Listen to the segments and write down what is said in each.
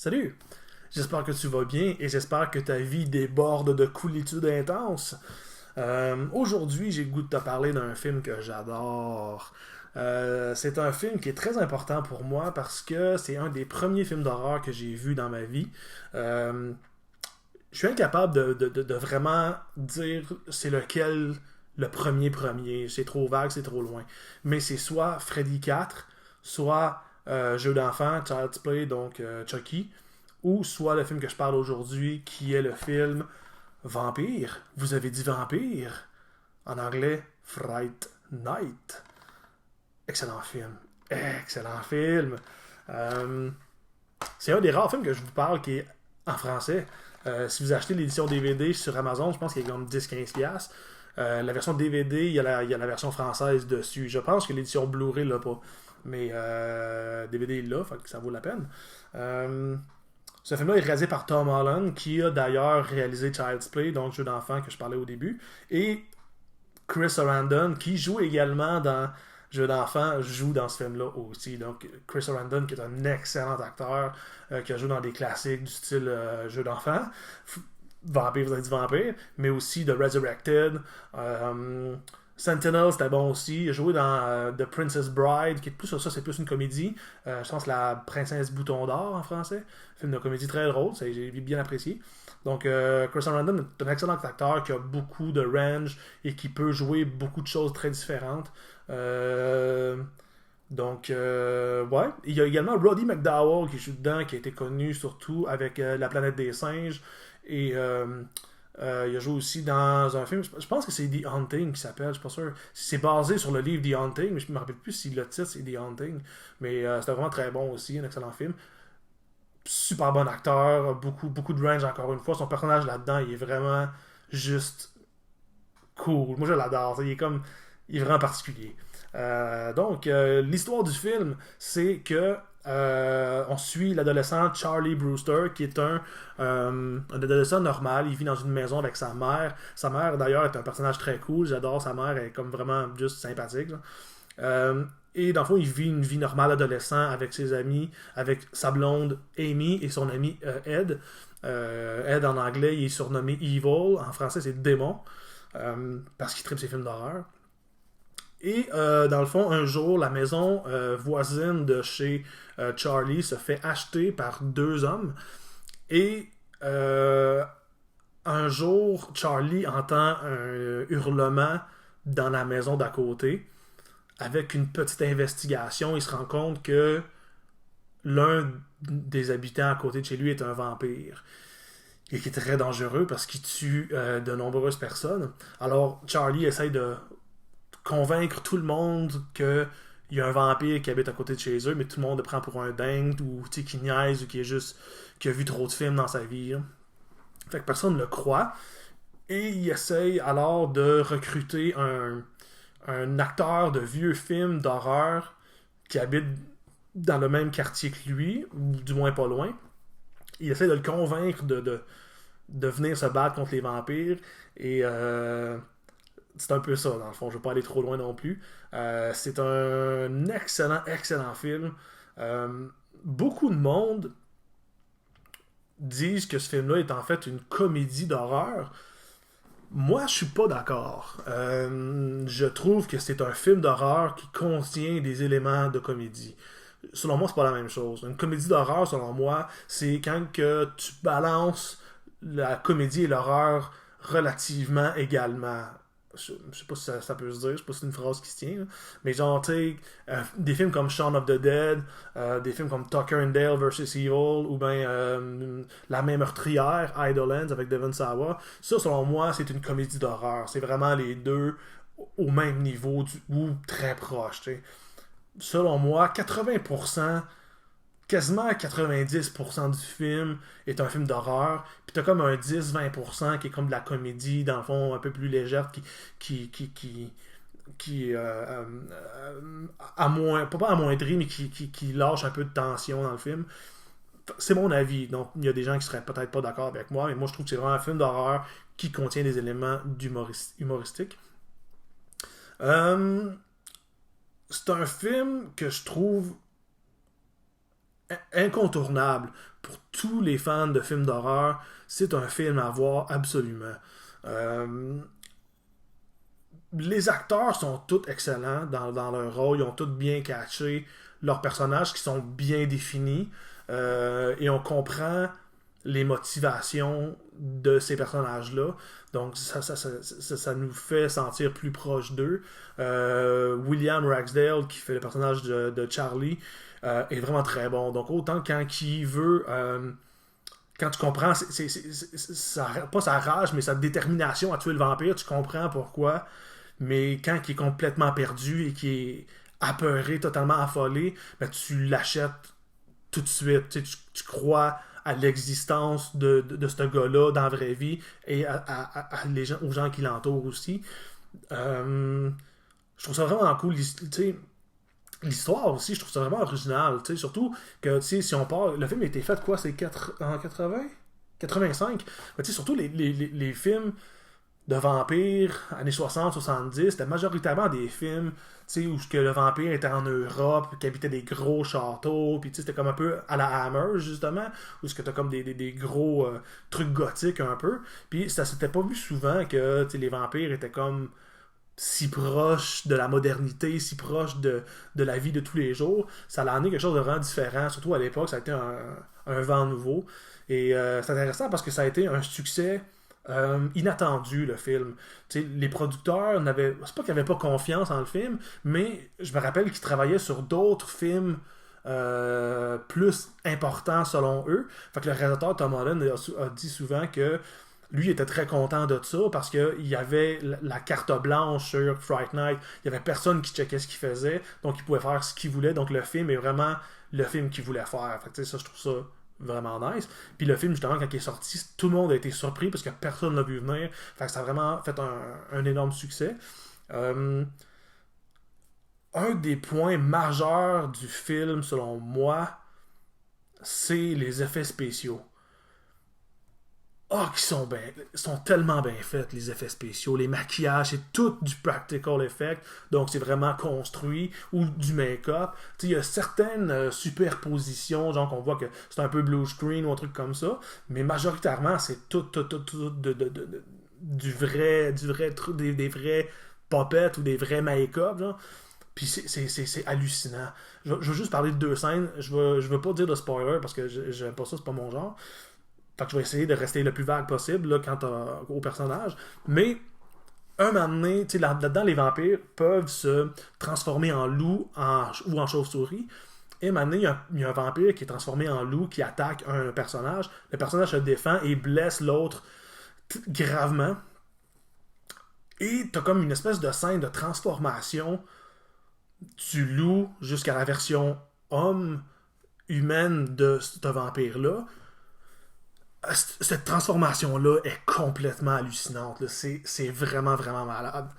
Salut! J'espère que tu vas bien et j'espère que ta vie déborde de coolitude intense. Aujourd'hui, j'ai le goût de te parler d'un film que j'adore. C'est un film qui est très important pour moi parce que c'est un des premiers films d'horreur que j'ai vu dans ma vie. Euh, je suis incapable de vraiment dire c'est lequel le premier. C'est trop vague, c'est trop loin. Mais c'est soit Freddy 4, soit jeu d'enfant, Child's Play, donc Chucky, ou soit le film que je parle aujourd'hui, qui est le film Vampire. Vous avez dit Vampire. En anglais, Fright Night. Excellent film. Excellent film. Euh, c'est un des rares films que je vous parle qui est en français. Si vous achetez l'édition DVD sur Amazon, je pense qu'il est comme 10-15$. La version DVD, il y a la version française dessus. Je pense que l'édition Blu-ray l'a pas. Mais DVD, il l'a, fait que ça vaut la peine. Ce film-là est réalisé par Tom Holland, qui a d'ailleurs réalisé Child's Play, donc jeu d'enfant que je parlais au début. Et Chris Sarandon, qui joue également dans Jeu d'enfant, joue dans ce film-là aussi. Donc, Chris Sarandon, qui est un excellent acteur, qui a joué dans des classiques du style Jeu d'enfant, Vampire, vous avez dit Vampire, mais aussi The Resurrected. Sentinel, c'était bon aussi. Il a joué dans The Princess Bride, qui est plus sur ça, c'est plus une comédie. Je pense La Princesse Bouton d'Or en français. Film de comédie très drôle, j'ai bien apprécié. Donc, Chris Sarandon est un excellent acteur qui a beaucoup de range et qui peut jouer beaucoup de choses très différentes. Ouais. Il y a également Roddy McDowall qui joue dedans, qui a été connu surtout avec La planète des singes. Et il a joué aussi dans un film, je pense que c'est The Haunting qui s'appelle, je suis pas sûr. C'est basé sur le livre The Haunting, mais je me rappelle plus si le titre c'est The Haunting. Mais c'était vraiment très bon aussi, un excellent film. Super bon acteur, beaucoup de range encore une fois. Son personnage là-dedans, il est vraiment juste cool. Moi je l'adore, il est vraiment particulier. L'histoire du film, c'est que on suit l'adolescent Charlie Brewster, qui est un adolescent normal. Il vit dans une maison avec sa mère. Sa mère, d'ailleurs, est un personnage très cool. J'adore sa mère. Elle est comme vraiment juste sympathique. Et dans le fond, il vit une vie normale adolescent avec ses amis, avec sa blonde Amy et son ami Ed. Ed, en anglais, il est surnommé Evil. En français, c'est Démon. Parce qu'il tripe ses films d'horreur. Et dans le fond, un jour, la maison voisine de chez Charlie se fait acheter par deux hommes. Et un jour, Charlie entend un hurlement dans la maison d'à côté. Avec une petite investigation, il se rend compte que l'un des habitants à côté de chez lui est un vampire. Et qui est très dangereux parce qu'il tue de nombreuses personnes. Alors, Charlie essaye de convaincre tout le monde que il y a un vampire qui habite à côté de chez eux, mais tout le monde le prend pour un dingue ou qui niaise ou qui a vu trop de films dans sa vie. Hein. Fait que personne ne le croit. Et il essaye alors de recruter un acteur de vieux films d'horreur qui habite dans le même quartier que lui, ou du moins pas loin. Il essaie de le convaincre de venir se battre contre les vampires. Et c'est un peu ça, dans le fond. Je ne vais pas aller trop loin non plus. C'est un excellent film. Beaucoup de monde disent que ce film-là est en fait une comédie d'horreur. Moi, je suis pas d'accord. Je trouve que c'est un film d'horreur qui contient des éléments de comédie. Selon moi, c'est pas la même chose. Une comédie d'horreur, selon moi, c'est quand que tu balances la comédie et l'horreur relativement également. Je sais pas si ça peut se dire, je sais pas si c'est une phrase qui se tient, là. Mais genre, tu sais, des films comme Shaun of the Dead, des films comme Tucker and Dale vs. Evil, ou bien La main meurtrière, Idlelands avec Devon Sawa, ça, selon moi, c'est une comédie d'horreur. C'est vraiment les deux au même niveau ou très proches, tu sais. Selon moi, 80%, quasiment 90% du film est un film d'horreur. Puis t'as comme un 10-20% qui est comme de la comédie, dans le fond, un peu plus légère, qui pas amoindrit, mais qui lâche un peu de tension dans le film. C'est mon avis. Donc, il y a des gens qui seraient peut-être pas d'accord avec moi, mais moi, je trouve que c'est vraiment un film d'horreur qui contient des éléments humoristiques. Euh, c'est un film que je trouve incontournable pour tous les fans de films d'horreur, c'est un film à voir absolument. Les acteurs sont tous excellents dans leur rôle, ils ont tous bien catché leurs personnages qui sont bien définis, et on comprend les motivations de ces personnages-là. Donc ça nous fait sentir plus proche d'eux. William Ragsdale, qui fait le personnage de Charlie, est vraiment très bon. Donc autant quand il veut... quand tu comprends pas sa rage, mais sa détermination à tuer le vampire, tu comprends pourquoi. Mais quand il est complètement perdu et qu'il est apeuré, totalement affolé, ben tu l'achètes tout de suite. Tu crois à l'existence de ce gars-là dans la vraie vie et aux gens qui l'entourent aussi. Je trouve ça vraiment cool. L'histoire aussi, je trouve ça vraiment original. Surtout que si on part. Le film a été fait quoi? C'est en 80? 85? Mais surtout les films de vampires, années 60-70, c'était majoritairement des films où que le vampire était en Europe, qui habitait des gros châteaux, puis c'était comme un peu à la Hammer, justement, où t'as comme des gros trucs gothiques un peu. Puis ça s'était pas vu souvent que les vampires étaient comme si proches de la modernité, si proches de la vie de tous les jours. Ça a amené quelque chose de vraiment différent, surtout à l'époque, ça a été un vent nouveau. Et c'est intéressant parce que ça a été un succès inattendu, le film. Les producteurs c'est pas qu'ils n'avaient pas confiance en le film, mais je me rappelle qu'ils travaillaient sur d'autres films plus importants selon eux. Fait que le réalisateur Tom Holland a dit souvent que lui était très content de ça parce qu'il y avait la carte blanche sur Fright Night. Il y avait personne qui checkait ce qu'il faisait, donc il pouvait faire ce qu'il voulait. Donc le film est vraiment le film qu'il voulait faire. Fait que, ça, je trouve ça vraiment nice. Puis le film, justement, quand il est sorti, tout le monde a été surpris parce que personne l'a vu venir. Fait que ça a vraiment fait un énorme succès. Un des points majeurs du film, selon moi, c'est les effets spéciaux. Qui sont tellement bien faits, les effets spéciaux, les maquillages, c'est tout du practical effect, donc c'est vraiment construit, ou du make-up. Il y a certaines superpositions, genre qu'on voit que c'est un peu blue screen ou un truc comme ça, mais majoritairement, c'est tout du vrai truc, des vrais puppets ou des vrais make-up, genre. Puis c'est hallucinant. Je veux juste parler de deux scènes, je veux pas dire de spoiler parce que j'aime pas ça, c'est pas mon genre. Fait que je vais essayer de rester le plus vague possible là, quant au personnage. Mais, un moment donné, là-dedans, les vampires peuvent se transformer en loup ou en chauve-souris. Et un moment donné, il y a un vampire qui est transformé en loup qui attaque un personnage. Le personnage se défend et blesse l'autre gravement. Et t'as comme une espèce de scène de transformation du loup jusqu'à la version homme humaine de ce vampire-là. Cette transformation-là est complètement hallucinante. Là. C'est vraiment, vraiment malade.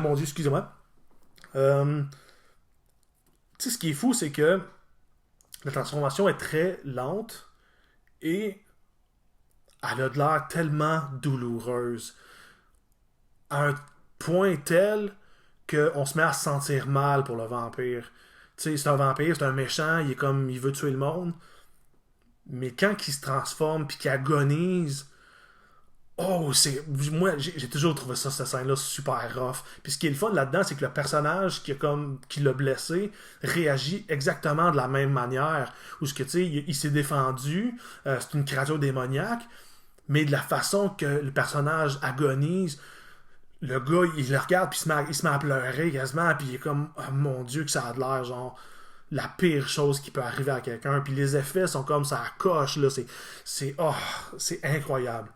Mon Dieu, excusez-moi. Tu sais, ce qui est fou, c'est que la transformation est très lente et elle a de l'air tellement douloureuse. À un point tel qu'on se met à se sentir mal pour le vampire. Tu sais, c'est un vampire, c'est un méchant, il veut tuer le monde. Mais quand il se transforme puis qu'il agonise, moi, j'ai toujours trouvé cette scène-là super rough. Puis ce qui est le fun là-dedans, c'est que le personnage qui l'a blessé réagit exactement de la même manière. Où il s'est défendu, c'est une créature démoniaque, mais de la façon que le personnage agonise, le gars, il le regarde puis il se met à pleurer quasiment, puis il est comme, oh mon Dieu, que ça a de l'air genre la pire chose qui peut arriver à quelqu'un. Puis les effets sont comme ça coche, là. C'est incroyable.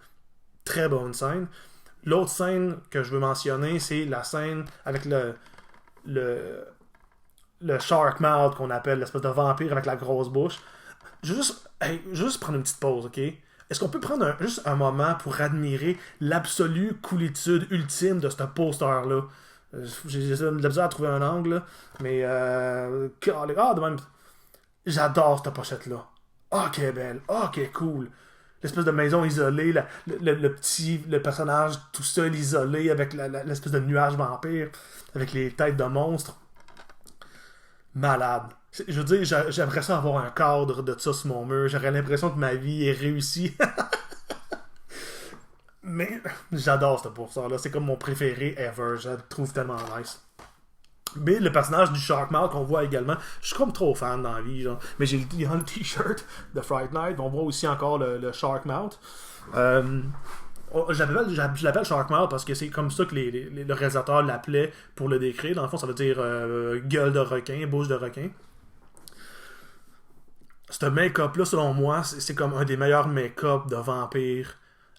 Très bonne scène. L'autre scène que je veux mentionner, c'est la scène avec le shark mouth qu'on appelle, l'espèce de vampire avec la grosse bouche. Je vais juste prendre une petite pause, ok? Est-ce qu'on peut prendre juste un moment pour admirer l'absolue coolitude ultime de ce poster-là? J'ai de la misère à trouver un angle, là, mais de même, j'adore cette pochette-là. Qu'elle est belle. Qu'elle est cool. L'espèce de maison isolée, le personnage tout seul isolé avec l'espèce de nuage vampire, avec les têtes de monstres. Malade. Je veux dire, j'aimerais ça avoir un cadre de ça sur mon mur. J'aurais l'impression que ma vie est réussie. Mais j'adore ce pourcent-là. C'est comme mon préféré ever. Je le trouve tellement nice. Mais le personnage du Sharkmouth qu'on voit également, je suis comme trop fan dans la vie. Genre. Mais j'ai le t-shirt de Fright Night. On voit aussi encore le Sharkmouth. Je l'appelle Sharkmouth parce que c'est comme ça que le réalisateur l'appelait pour le décrire. Dans le fond, ça veut dire gueule de requin, bouche de requin. Ce make-up-là, selon moi, c'est comme un des meilleurs make-up de vampire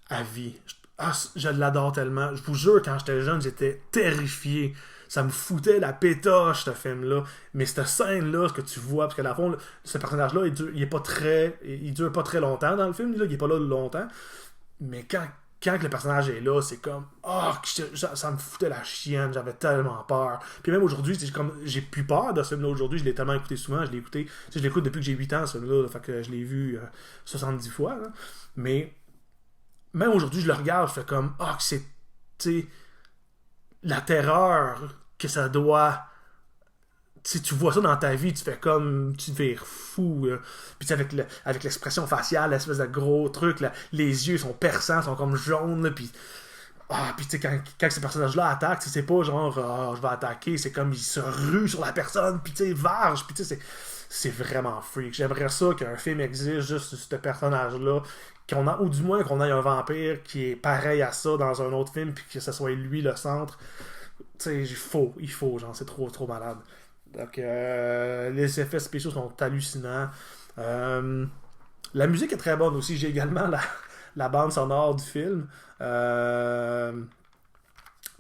à vie. Je l'adore tellement. Je vous jure, quand j'étais jeune, j'étais terrifié. Ça me foutait la pétoche, ce film-là. Mais cette scène-là, ce que tu vois, parce que à la fond, ce personnage-là, il dure pas très longtemps dans le film. Là, il est pas là longtemps. Mais quand le personnage est là, c'est comme ça me foutait la chienne, j'avais tellement peur. Puis même aujourd'hui, j'ai plus peur de ce film-là aujourd'hui, je l'ai tellement écouté souvent, je l'écoute depuis que j'ai 8 ans ce film-là, fait que je l'ai vu 70 fois. Là. Mais même aujourd'hui, je le regarde, je fais comme que c'est la terreur que ça doit. Si tu vois ça dans ta vie, tu fais comme. Tu vires fou. Puis avec l'expression faciale, l'espèce de gros truc, là, les yeux sont perçants, sont comme jaunes. Là, puis puis tu sais, quand ces personnages-là attaquent, c'est pas genre je vais attaquer, c'est comme ils se ruent sur la personne, puis tu sais, varge, puis tu sais, c'est vraiment freak. J'aimerais ça qu'un film existe juste sur ce personnage-là, ou du moins qu'on ait un vampire qui est pareil à ça dans un autre film, puis que ce soit lui le centre. Tu sais, il faut, genre, c'est trop, trop malade. Donc, les effets spéciaux sont hallucinants. La musique est très bonne aussi. J'ai également la bande sonore du film.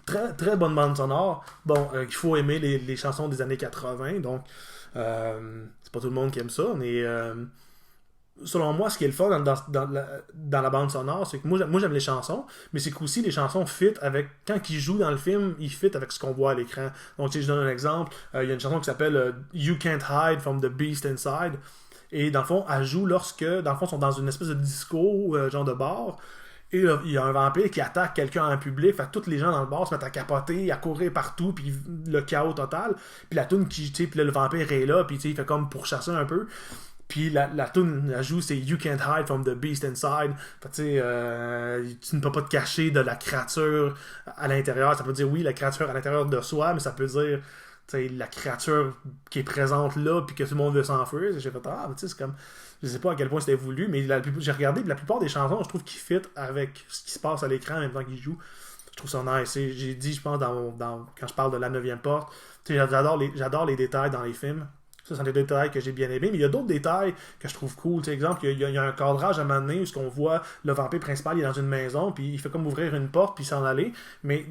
Très, très bonne bande sonore. Bon, il faut aimer les chansons des années 80. Donc, c'est pas tout le monde qui aime ça. Mais selon moi, ce qui est le fun dans la bande sonore, c'est que moi j'aime les chansons, mais c'est qu'aussi les chansons fit avec. Quand ils jouent dans le film, ils fit avec ce qu'on voit à l'écran. Donc, si je donne un exemple, il y a une chanson qui s'appelle You Can't Hide from the Beast Inside. Et dans le fond, elle joue lorsque, dans le fond, ils sont dans une espèce de disco, genre de bar. Et là, il y a un vampire qui attaque quelqu'un en public. Fait que tous les gens dans le bar se mettent à capoter, à courir partout, puis le chaos total. Puis la toune puis là, le vampire est là, puis il fait comme pour chasser un peu. Puis la toune, elle joue, c'est You Can't Hide from the Beast Inside. Fait tu ne peux pas te cacher de la créature à l'intérieur. Ça peut dire, oui, la créature à l'intérieur de soi, mais ça peut dire, la créature qui est présente là, puis que tout le monde veut s'enfuir. J'ai fait, c'est comme. Je sais pas à quel point c'était voulu, mais j'ai regardé, puis la plupart des chansons, je trouve qu'ils fit avec ce qui se passe à l'écran en même temps qu'ils jouent. Je trouve ça nice. J'ai dit, je pense, quand je parle de La 9e porte, j'adore les détails dans les films. Ça, c'est des détails que j'ai bien aimés. Mais il y a d'autres détails que je trouve cool. Par exemple, il y a un cadrage à un moment donné où on voit le vampire principal, il est dans une maison, puis il fait comme ouvrir une porte, puis s'en aller. Mais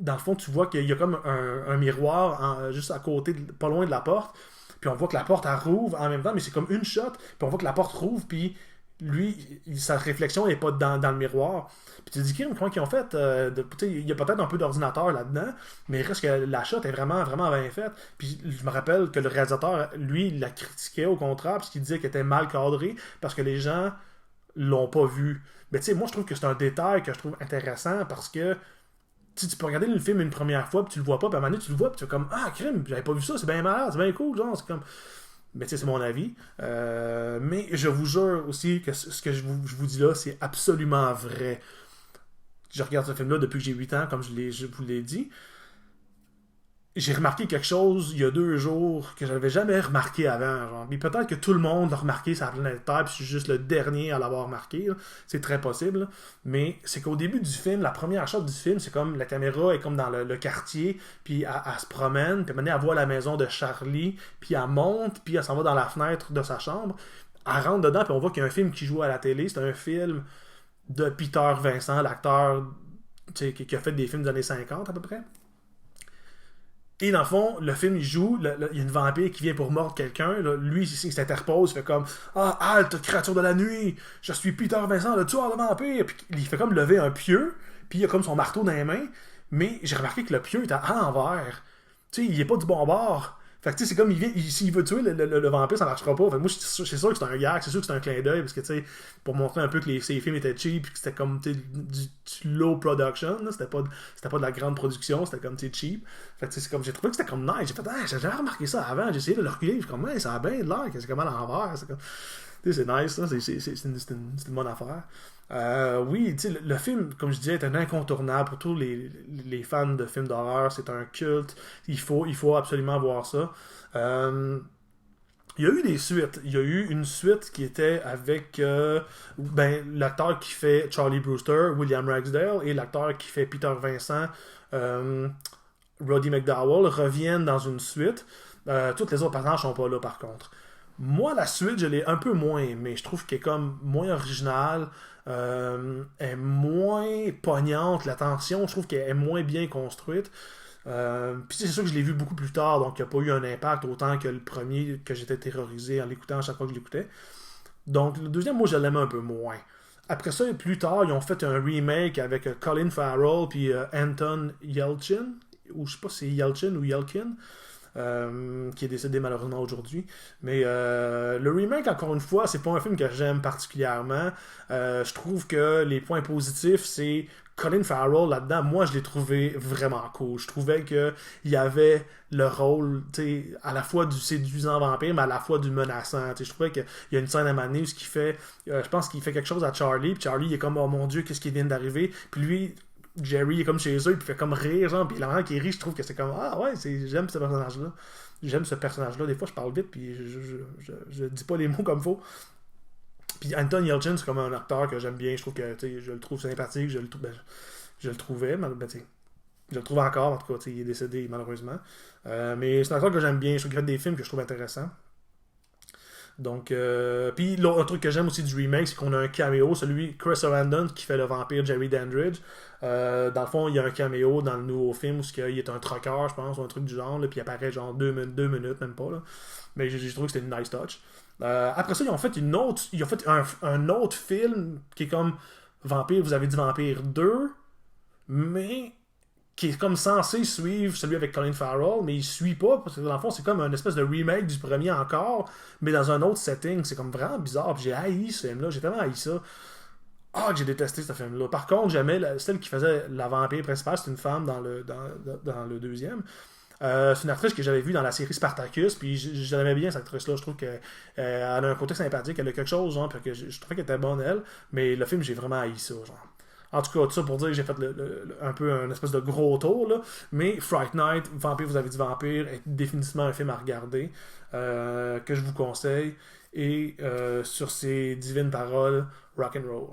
dans le fond, tu vois qu'il y a comme un miroir juste à côté, pas loin de la porte. Puis on voit que la porte, elle rouvre en même temps, mais c'est comme une shot. Puis on voit que la porte rouvre, puis lui, sa réflexion n'est pas dans le miroir. Puis tu te dis, comment ils ont fait il y a peut-être un peu d'ordinateur là-dedans, mais il reste que la shot est vraiment, vraiment bien faite. Puis je me rappelle que le réalisateur, lui, il la critiquait au contraire, parce qu'il disait qu'elle était mal cadrée, parce que les gens l'ont pas vu. Mais tu sais, moi, je trouve que c'est un détail que je trouve intéressant, parce que tu peux regarder le film une première fois, puis tu le vois pas, puis à un moment donné, tu le vois, puis tu es comme, crime, j'avais pas vu ça, c'est bien malade, c'est bien cool, genre, c'est comme. Mais tu sais, c'est mon avis. Mais je vous jure aussi que ce que je vous dis là, c'est absolument vrai. Je regarde ce film-là depuis que j'ai 8 ans, comme je vous l'ai dit. J'ai remarqué quelque chose il y a 2 jours que j'avais jamais remarqué avant. Genre. Mais peut-être que tout le monde l'a remarqué sur la planète Terre, puis je suis juste le dernier à l'avoir remarqué. Là. C'est très possible. Là. Mais c'est qu'au début du film, la première shot du film, c'est comme la caméra est comme dans le quartier, puis elle se promène, puis maintenant elle voit la maison de Charlie, puis elle monte, puis elle s'en va dans la fenêtre de sa chambre. Elle rentre dedans, puis on voit qu'il y a un film qui joue à la télé. C'est un film de Peter Vincent, l'acteur qui a fait des films des années 50 à peu près. Et dans le fond, le film, il joue, il y a une vampire qui vient pour mordre quelqu'un. Là, lui, il s'interpose, il fait comme « halte, créature de la nuit! Je suis Peter Vincent, le tueur de vampires! » Puis il fait comme lever un pieu, puis il a comme son marteau dans les mains. Mais j'ai remarqué que le pieu est à l'envers. Tu sais, il est pas du bon bord. Fait que tu sais, c'est comme, s'il veut tuer le vampire, ça marchera pas. Fait que moi, c'est sûr que c'est un gag, c'est sûr que c'est un clin d'œil, parce que tu sais, pour montrer un peu que ces films étaient cheap, puis que c'était comme, tu sais, du low production, là, c'était pas de la grande production, c'était comme, tu sais, cheap. Fait que c'est comme, j'ai trouvé que c'était comme nice. J'ai fait, ah, j'ai jamais remarqué ça avant, j'ai essayé de le reculer, je suis comme, ça a bien de l'air, que c'est comme à l'envers, c'est comme, tu sais, c'est nice, là, c'est une bonne affaire. Oui, tu sais, le film, comme je disais, est un incontournable pour tous les fans de films d'horreur. C'est un culte. Il faut absolument voir ça. Il y a eu des suites. Il y a eu une suite qui était avec l'acteur qui fait Charlie Brewster, William Ragsdale, et l'acteur qui fait Peter Vincent, Roddy McDowall, reviennent dans une suite. Toutes les autres personnages sont pas là, par contre. Moi, la suite, je l'ai un peu moins aimée. Je trouve qu'elle est comme moins originale, est moins pognante, la tension, je trouve qu'elle est moins bien construite. Puis c'est sûr que je l'ai vu beaucoup plus tard, donc il n'y a pas eu un impact autant que le premier, que j'étais terrorisé en l'écoutant à chaque fois que je l'écoutais. Donc le deuxième, moi, je l'aimais un peu moins. Après ça, plus tard, ils ont fait un remake avec Colin Farrell puis Anton Yelchin, ou je sais pas si c'est Yelchin ou Yelkin, qui est décédé malheureusement aujourd'hui. Mais le remake, encore une fois, c'est pas un film que j'aime particulièrement. Je trouve que les points positifs, c'est Colin Farrell là-dedans. Moi, je l'ai trouvé vraiment cool. Je trouvais qu'il y avait le rôle, à la fois du séduisant vampire, mais à la fois du menaçant. Je trouvais qu'il y a une scène à Mané où ce qu'il fait, je pense qu'il fait quelque chose à Charlie, puis Charlie il est comme, oh mon Dieu, qu'est-ce qui vient d'arriver? Puis lui, Jerry est comme chez eux, puis il fait comme rire, genre, puis la manière qu'il rit, je trouve que c'est comme, ah ouais, j'aime ce personnage-là. J'aime ce personnage-là. Des fois, je parle vite, puis je dis pas les mots comme faut. Puis Anton Yelchin, c'est comme un acteur que j'aime bien. Je trouve que, je le trouve sympathique, je le trouvais, mais je le trouve encore, en tout cas, il est décédé, malheureusement. Mais c'est un acteur que j'aime bien. Je trouve qu'il fait des films que je trouve intéressants. Donc, puis l'autre truc que j'aime aussi du remake, c'est qu'on a un caméo, celui Chris Sarandon qui fait le vampire Jerry Dandridge. Dans le fond, il y a un caméo dans le nouveau film où il est un trucker, je pense, ou un truc du genre, là, puis il apparaît genre 2 minutes, même pas. Là. Mais j'ai trouvé que c'était une nice touch. Après ça, ils ont fait un autre film qui est comme Vampire, vous avez dit Vampire 2, mais qui est comme censé suivre celui avec Colin Farrell, mais il suit pas, parce que dans le fond, c'est comme une espèce de remake du premier encore, mais dans un autre setting. C'est comme vraiment bizarre. Puis j'ai haï ce film-là, j'ai tellement haï ça. Ah, que j'ai détesté ce film-là. Par contre, j'aimais celle qui faisait la vampire principale, c'est une femme dans le deuxième. C'est une actrice que j'avais vue dans la série Spartacus, puis j'aimais bien cette actrice-là. Je trouve qu'elle a un côté sympathique, elle a quelque chose, genre, puis que je trouvais qu'elle était bonne, elle, mais le film, j'ai vraiment haï ça, genre. En tout cas, tout ça pour dire que j'ai fait un peu un espèce de gros tour, là. Mais Fright Night, Vampire, vous avez dit Vampire, est définitivement un film à regarder, que je vous conseille. Et sur ces divines paroles, rock and roll.